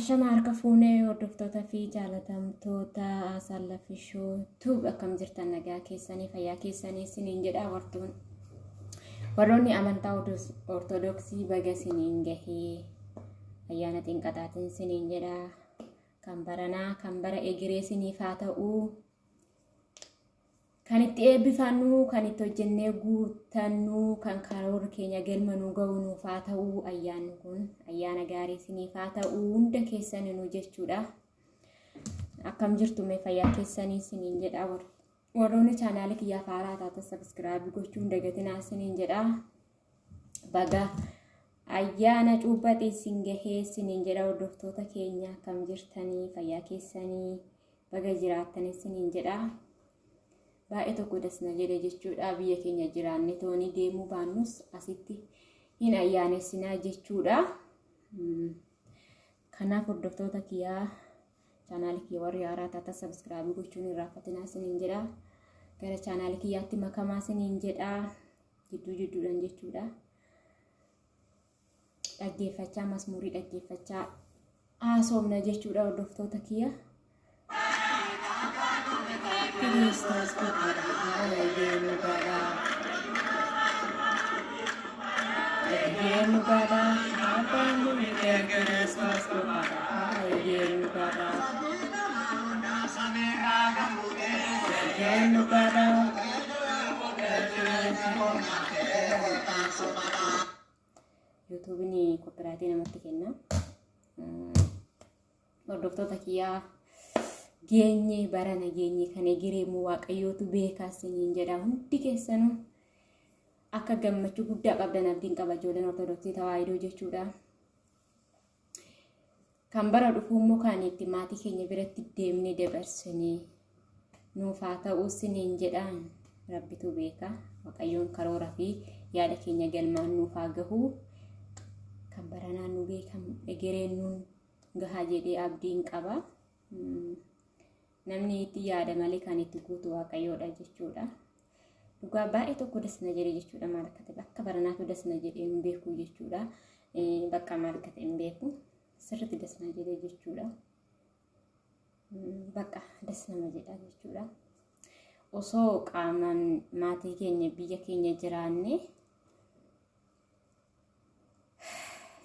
Ashama harka fuunee hordoftoota fi jaalatamtoota Asallaffishoo tuub akkam jirtan nagaa keessanii fayyaa keessanii isiniin jedha warroonni amantaa ortodoksii baga isiniin gahee ayyaana xinqataatiin isiniin jedha kan baranaa kan bara egeree isiniif haa ta'uu kan itti eebbifannu kan itti hojjennee guutannu kan karoora keenya galmanuu ga'uuf haa ta'uu ayyaanni kun ayyaana gaarii isiniif haa ta'uu hunda keessanuu jechuudha. Akkam jirtu mee fayyaa keessanii isiniin jedha warroonni chaanaala kiyyaa faaraa taata subscribe gochuun dagatinaa isiniin jedha. Baga ayyaana cuuphatii isin gahee isiniin jedha hordoftoota keenya akkam jirtanii fayyaa keessanii baga jiraattan isiniin jedha. Baay'ee tokko dasna jedhe jechuudha biyya keenya jiraanne toonii deemuu baannus asitti hin ayyaanessinaa jechuudha. Kanaaf hordoftoota kiyyaa chaanaala kiyya warri haaraa taata subscribe gochuun irraanfatinaa isiniin jedha. Gara chaanaala kiyyaatti makamaa isiniin jedha jidduudhaan jechuudha. Dhaggeeffachaa masmuurii dhaggeeffachaa haasofna jechuudha hordoftoota kiyya. Kristus YouTube ni copyright namatti kenna. Hordoftoota kiyyaa geenye barana geenye kan egeremu waaqayyootu beekaa isiniin jedha hundi keessanuu akka gammachuu guddaa qabdan abdiin qaba ijoolleen ortodoksii tawaahidoo jechuudha. Kan bara dhufu immoo kan itti maatii keenya biratti deemnee dabarsinee nuuf haa ta'uu isiniin jedha rabbitu beeka waaqayyoon karoora fi yaada keenya galmaan nuuf haa gahu kan baranaa nu beekan egereen nu gahaa jedhee abdiin qaba. Namni itti yaada malee kan itti guutu waaqayyoodha jechuudha. Dhugaa baay'ee tokko dasna jedhee jechuudha maal akka ta'e akka baranaatu dasna jedhee hin beeku jechuudha. Bakka maal akka ta'e hin beeku sirriitti dasna jedhee jechuudha. Bakka dasnama jedha jechuudha. Osoo qaamaan maatii keenya biyya keenya jiraanne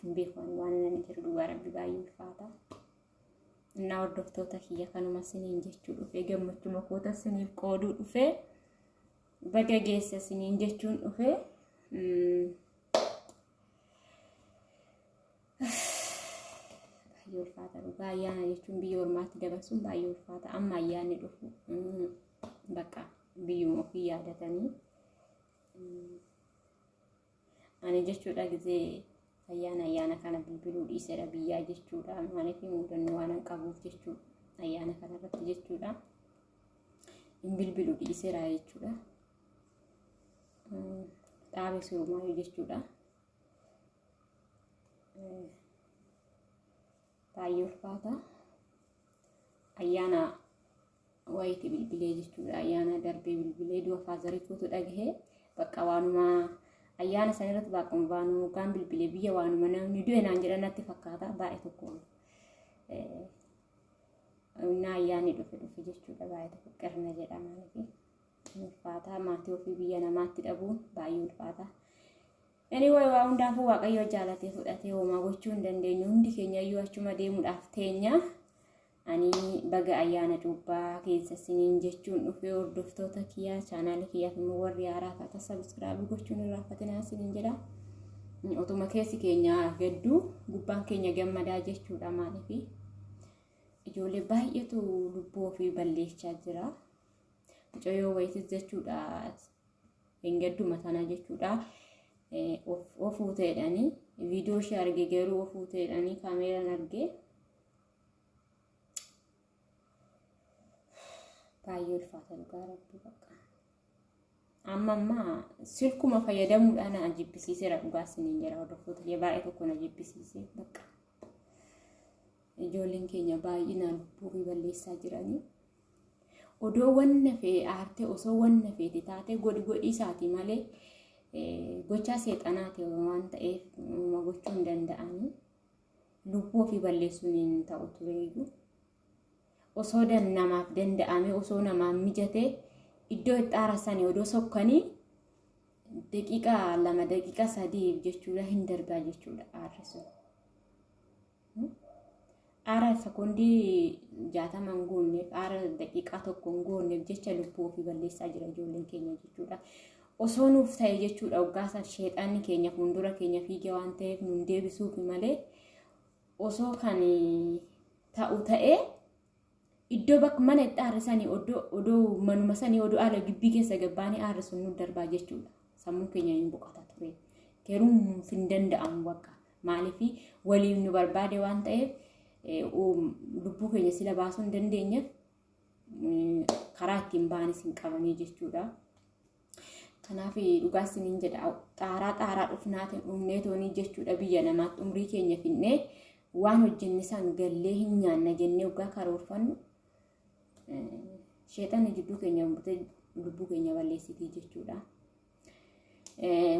hin beeku waan namni jiru dhugaa rabbi baay'ee ulfaata. Na hordoftoota kiyya kanuma isiniin jechuu dhufe gammachuu makoota isiniif qooduu dhufe baga geessa isiniin jechuun dhufe baay'ee ulfaata dhugaa ayyaana jechuun biyya ormaatti dabarsuun baay'ee ulfaata amma ayyaanni dhufu bakka biyyuma ofii yaadatanii ani jechuudha gizee ayyaana kana bilbiluu dhiisedha biyyaa jechuudha maaliif mudannoo waan qabuuf jechuudha ayyaana kana irratti jechuudha hin bilbiluu dhiisedha jechuudha dhaabe surumaa jechuudha baay'ee ulfaata ayyaana wayiiti bilbilee jechuudha ayyaana darbee bilbilee du'a faazarii fuutu dhagahee bakka waanuma ayyaana sanirratti baaqum baanu kan bilbilee biyya waanuma namni du'e naan jedhanatti fakkaata baay'ee tokko na ayyaanni dhufe jechuudha baay'ee tokko qirna jedhama fi ulfaata maatii ofii biyya namaatti dhabuun baay'ee ulfaata. Anyway waa hundaafuu waaqayyo jaalatee fudhatee homaa gochuu hin dandeenyu hundi keenya iyyuu achuma deemuudhaaf teenya. Ani baga ayyaana cuuphaa keessa isiniin jechuun dhufe hordoftoota kiyyaa chaanaala kiyyaaf immoo warri haaraa taata subscribe gochuun irraanfatinaa isiniin jedha. Otuma keessi keenya gadduu gubbaan keenya gammadaa jechuudha maaliif ijoollee baay'eetu lubbuu ofii balleessaa jira. Mucayyoo wayitis jechuudha hin gadduma sana jechuudha. Ofuu ta'edhanii viidiyoo ishee arge garuu ofuu ta'edhanii kaameeraan arge. Baay'ee ulfaata dhugaa rabbii bakka. Amma silkuma fayyadamuudhaan ajibbisiiseera dhugaa isiniin jedha hordoftoota kiyya baay'ee tokko na jibbisiise bakka. Ijoolleen keenya baay'inaan lubbuu balleessaa jiranii. Odoo wanna fee aartee osoo wanna feete taate godhi isaati malee gochaa seexanaati waan ta'eef gochuu hin danda'anii. lubbuu ofii balleessuun hin ta'u tureeyyuu. Osoo namaaf danda'ame osoo namaaf mijate iddoo itti aarasanii odoo sokkanii daqiiqaa 2 daqiiqaa 3 jechuudha hin darbaa jechuudha aarri sun. Aara sekondii 60 hin goonneef aara daqiiqaa 1 hin goonneef jecha lubbuu ofii balleessaa jira ijoolleen keenya jechuudha. Osoo nuuf ta'e jechuudha oggaasan sheexaanni keenya fuuldura keenya fiigee waan ta'eef nuun deebisuuf malee osoo kan ta'u ta'ee iddoo bakka mana itti aarrisanii odoo manuma sanii odoo ala gibbii keessa gabbaanii aarrisuun nu darbaa jechuudha. Sammuu keenya hin boqota ture. Garuu hin danda'amu bakka maaliif waliin nu barbaade waan ta'eef lubbuu keenya sila baasuu hin dandeenyeef karaa ittiin baanis hin qabanii jechuudha. Kanaaf dhugaa isiniin jedha xaaraa dhufnee toonii jechuudha biyya namaatti umrii keenya finnee waan hojjenne san gallee hin nyaanna jennee waggaa karoorfannu sheexanni jidduu keenya lubbuu keenya balleessitii jechuudha.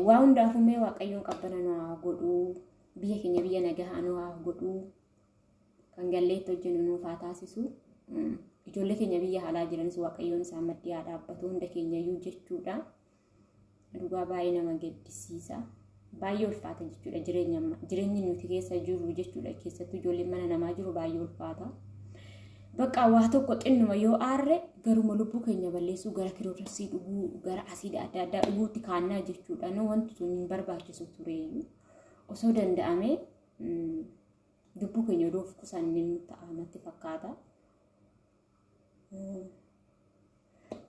Waa hundaafumee waaqayyoon qabbana nu haa godhuu biyya keenya biyya nagahaa nu haa godhuu kan galleetti hojjennu nuuf haa taasisu. Ijoollee keenya biyya alaa jiranis waaqayyoon isaan maddii haa dhaabbatu hunda keenyayyuu jechuudha. Dhugaa baay'ee nama gaddisiisa. Baay'ee ulfaata jechuudha jireenyi nuti keessa jiru jechuudha. Keessattuu ijoolleen mana namaa jiru baay'ee ulfaata. Bakka waa tokko xinnuma yoo aarre garuma lubbuu keenya balleessuu gara kiroorasii dhuguu gara asiida adda addaa dhuguutti kaannaa jechuudha. No wanti sun hin barbaachisu tureeyyuu osoo danda'ame lubbuu keenya odoo of qusanne ta'a natti fakkaata.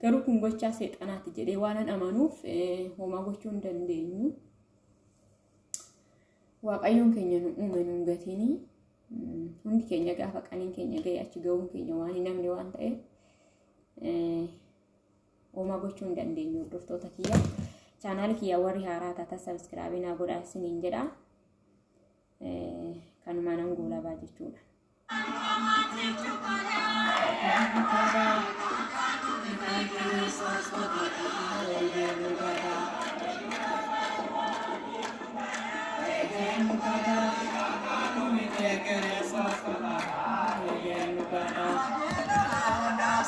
Garuu kun gochaa seexanaati jedhee waan amanuuf homaa gochuu hin dandeenyu. Waaqayyoon keenya nu uume nu hin gatinii. Hundi keenya gaafa qaniin keenya ga'e achi ga'uun keenya waan hin namne waan ta'eef homaa gochuu hin dandeenyu. Hordoftoota kiyya chaanaala kiyya warri haaraa taata sabskraabii naa godhaa isiniin jedha. Kanumaan an goolabaa jechuudha.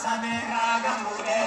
Samira gamude,